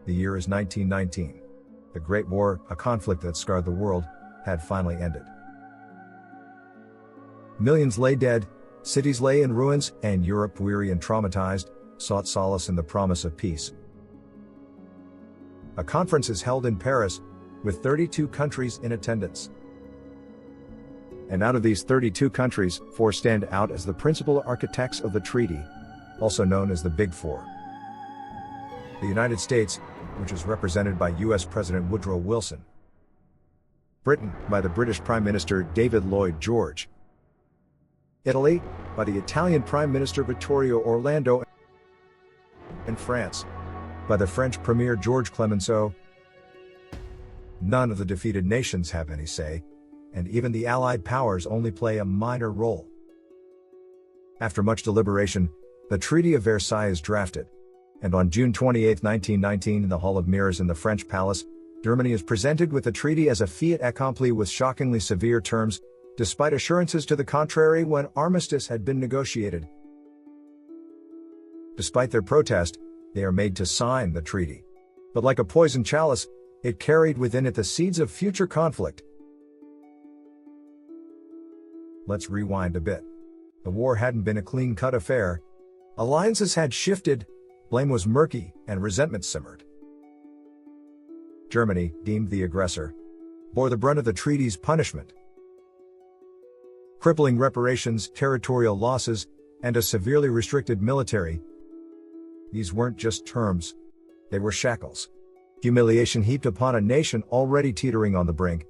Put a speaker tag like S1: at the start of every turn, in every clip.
S1: The year is 1919. The Great War, a conflict that scarred the world, had finally ended. Millions lay dead, cities lay in ruins, and Europe, weary and traumatized, sought solace in the promise of peace. A conference is held in Paris, with 32 countries in attendance. And out of these 32 countries, 4 stand out as the principal architects of the treaty, also known as the Big Four. The United States, which is represented by U.S. President Woodrow Wilson. Britain, by the British Prime Minister David Lloyd George. Italy, by the Italian Prime Minister Vittorio Orlando. And France, by the French Premier Georges Clemenceau. None of the defeated nations have any say, and even the Allied powers only play a minor role. After much deliberation, the Treaty of Versailles is drafted, and on June 28, 1919 in the Hall of Mirrors in the French Palace, Germany is presented with the treaty as a fait accompli with shockingly severe terms, despite assurances to the contrary when armistice had been negotiated. Despite their protest, they are made to sign the treaty. But like a poisoned chalice, it carried within it the seeds of future conflict. Let's rewind a bit. The war hadn't been a clean-cut affair. Alliances had shifted, blame was murky, and resentment simmered. Germany, deemed the aggressor, bore the brunt of the treaty's punishment. Crippling reparations, territorial losses, and a severely restricted military. These weren't just terms. They were shackles. Humiliation heaped upon a nation already teetering on the brink.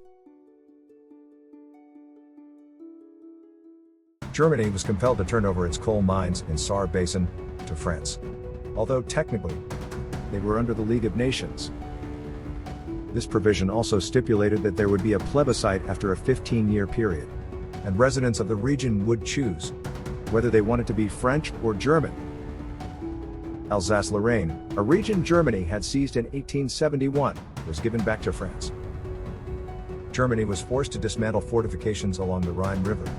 S1: Germany was compelled to turn over its coal mines in Saar Basin to France. Although technically, they were under the League of Nations. This provision also stipulated that there would be a plebiscite after a 15-year period, and residents of the region would choose whether they wanted to be French or German. Alsace-Lorraine, a region Germany had seized in 1871, was given back to France. Germany was forced to dismantle fortifications along the Rhine River.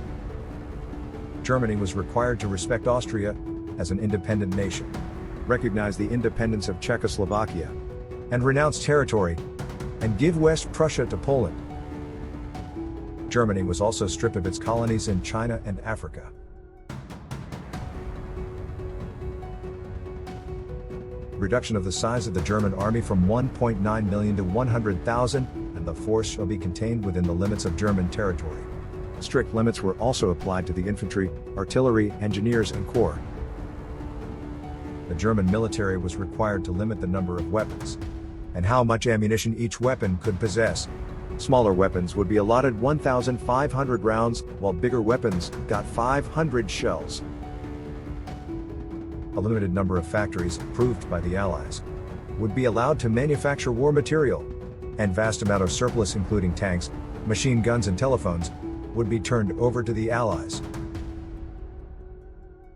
S1: Germany was required to respect Austria as an independent nation, recognize the independence of Czechoslovakia, and renounce territory, and give West Prussia to Poland. Germany was also stripped of its colonies in China and Africa. Reduction of the size of the German army from 1.9 million to 100,000, and the force shall be contained within the limits of German territory. Strict limits were also applied to the infantry, artillery, engineers, and corps. The German military was required to limit the number of weapons and how much ammunition each weapon could possess. Smaller weapons would be allotted 1,500 rounds, while bigger weapons got 500 shells. A limited number of factories, approved by the Allies, would be allowed to manufacture war material, and vast amount of surplus including tanks, machine guns and telephones, would be turned over to the Allies.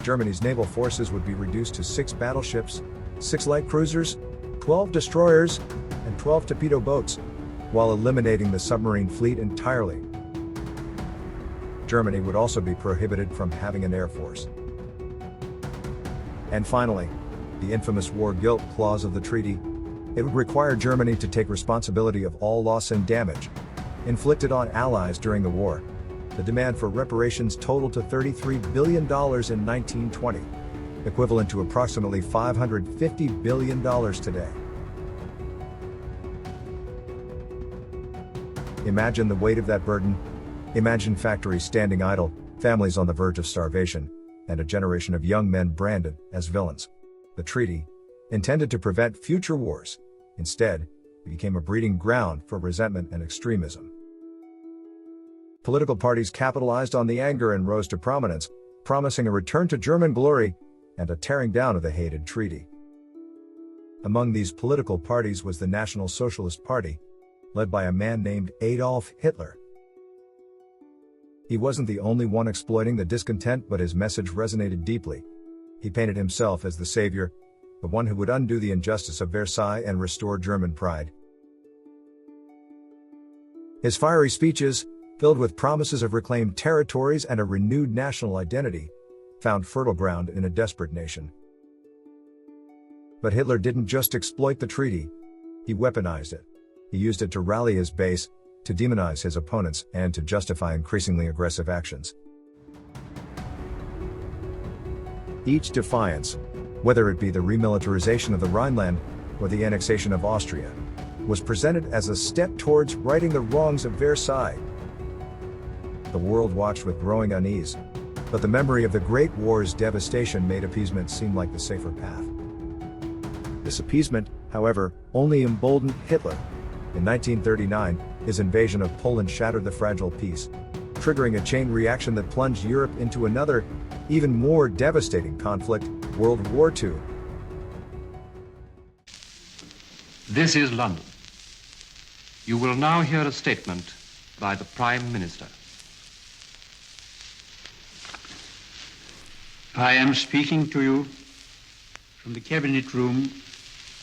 S1: Germany's naval forces would be reduced to 6 battleships, 6 light cruisers, 12 destroyers, and 12 torpedo boats, while eliminating the submarine fleet entirely. Germany would also be prohibited from having an air force. And finally, the infamous war guilt clause of the treaty. It would require Germany to take responsibility of all loss and damage inflicted on allies during the war. The demand for reparations totaled to $33 billion in 1920, equivalent to approximately $550 billion today. Imagine the weight of that burden. Imagine factories standing idle, families on the verge of starvation, and a generation of young men branded as villains. The treaty, intended to prevent future wars, instead, became a breeding ground for resentment and extremism. Political parties capitalized on the anger and rose to prominence, promising a return to German glory and a tearing down of the hated treaty. Among these political parties was the National Socialist Party, led by a man named Adolf Hitler. He wasn't the only one exploiting the discontent, but his message resonated deeply. He painted himself as the savior, the one who would undo the injustice of Versailles and restore German pride. His fiery speeches, filled with promises of reclaimed territories and a renewed national identity, found fertile ground in a desperate nation. But Hitler didn't just exploit the treaty, He weaponized it. He used it to rally his base, to demonize his opponents, and to justify increasingly aggressive actions. Each defiance, whether it be the remilitarization of the Rhineland or the annexation of Austria, was presented as a step towards righting the wrongs of Versailles. The world watched with growing unease, but the memory of the Great War's devastation made appeasement seem like the safer path. This appeasement, however, only emboldened Hitler. In 1939, his invasion of Poland shattered the fragile peace, triggering a chain reaction that plunged Europe into another, even more devastating conflict, World War II.
S2: This is London. You will now hear a statement by the Prime Minister.
S3: I am speaking to you from the Cabinet Room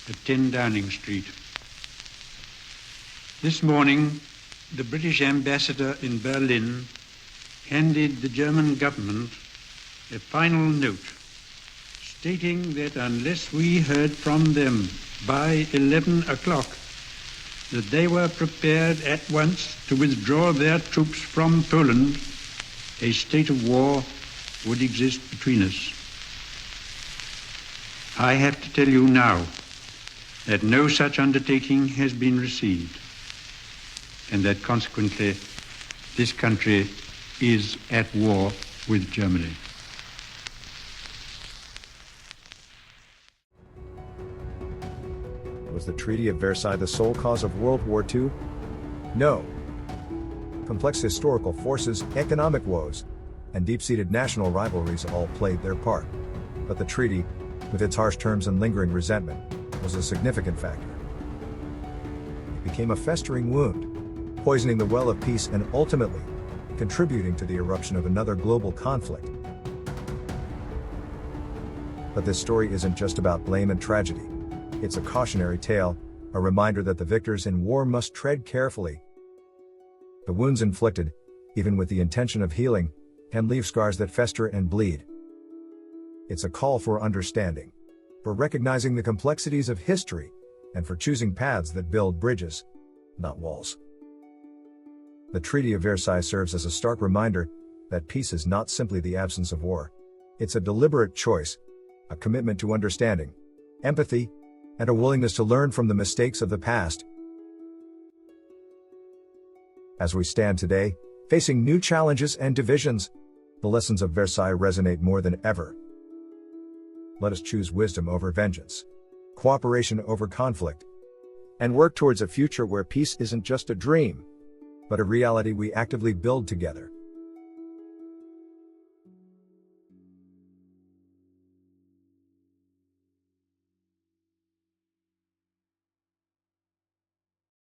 S3: at 10 Downing Street. This morning, the British ambassador in Berlin handed the German government a final note stating that unless we heard from them by 11 o'clock, that they were prepared at once to withdraw their troops from Poland, a state of war would exist between us. I have to tell you now that no such undertaking has been received, and that consequently this country is at war with Germany.
S1: Was the Treaty of Versailles the sole cause of World War II? No. Complex historical forces, economic woes, and deep-seated national rivalries all played their part. But the treaty, with its harsh terms and lingering resentment, was a significant factor. It became a festering wound, poisoning the well of peace and ultimately contributing to the eruption of another global conflict. But this story isn't just about blame and tragedy. It's a cautionary tale, a reminder that the victors in war must tread carefully. The wounds inflicted, even with the intention of healing, can leave scars that fester and bleed. It's a call for understanding, for recognizing the complexities of history, and for choosing paths that build bridges, not walls. The Treaty of Versailles serves as a stark reminder that peace is not simply the absence of war. It's a deliberate choice, a commitment to understanding, empathy, and a willingness to learn from the mistakes of the past. As we stand today, facing new challenges and divisions, the lessons of Versailles resonate more than ever. Let us choose wisdom over vengeance, cooperation over conflict, and work towards a future where peace isn't just a dream, but a reality we actively build together.